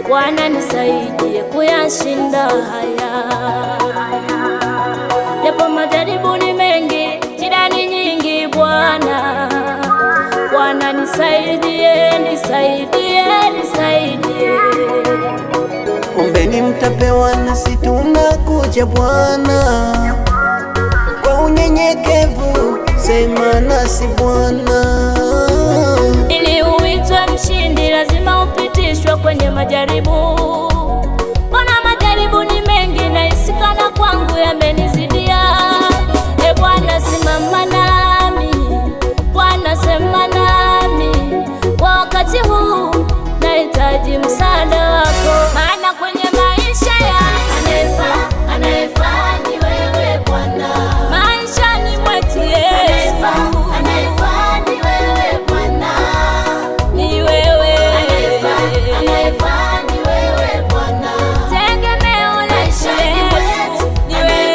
Bwana nisaidie kuyashinda haya. Japo majaribu ni mengi, shida ni nyingi Bwana. Bwana nisaidie, nisaidie, nisaidie. Ombeni mtapewa, nasi tunakuja Bwana. Kwa unyenyekevu sema nasi Bwana. Ili uitwe mshindi lazima upitishwe kwenye majaribu. Mbona majaribu ni mengi na isikana kwangu yamenizidia. E Bwana simama nami, Bwana sema nami. Kwa wakati huu nahitaji msaada wako, maana kwenye maisha ya anayefaa ni wewe Bwana. Maishani mwetu Yesu anayefaa ni wewe Bwana. Ni wewe anayefaa ni wewe Bwana. Tegemeo letu Yesu ni wewe.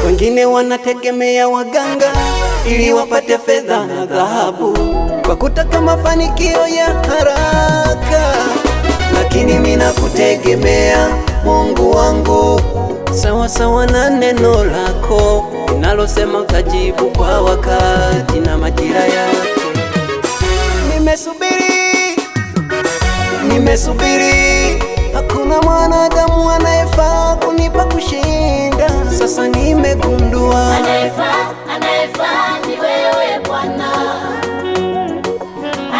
Wengine wanategemea waganga ili wapate fedha na dhahabu, kwa kutaka mafanikio ya haraka. Lakini mimi nakutegemea Mungu wangu, sawa sawa na neno lako linalosema utajibu kwa wakati na majira yake. Nimesubiri, hakuna mwanadamu anayefaa kunipa kushinda. Sasa nimegundua Anayefaa ni wewe Bwana.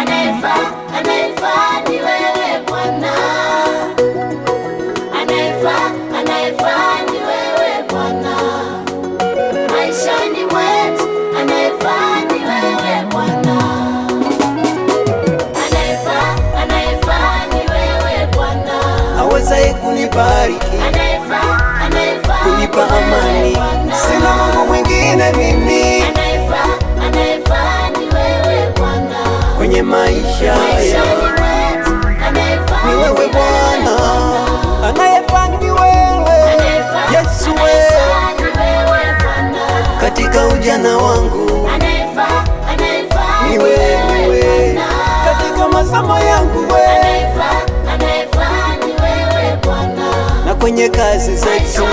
Anayefaa ni wewe Bwana. Anayefaa ni wewe Bwana. Maishani mwetu anayefaa ni wewe Bwana. Anayefaa ni wewe Bwana. awezaye kunibariki, kunipa amani. Sina Mungu mwingine mimi, Anayefaa ni wewe Bwana. kwenye maisha yangu ni wewe Bwana. Anayefaa ni wewe Yesu, wewe katika ujana wangu ni wewe, katika masomo yangu wewe, na kwenye kazi zetu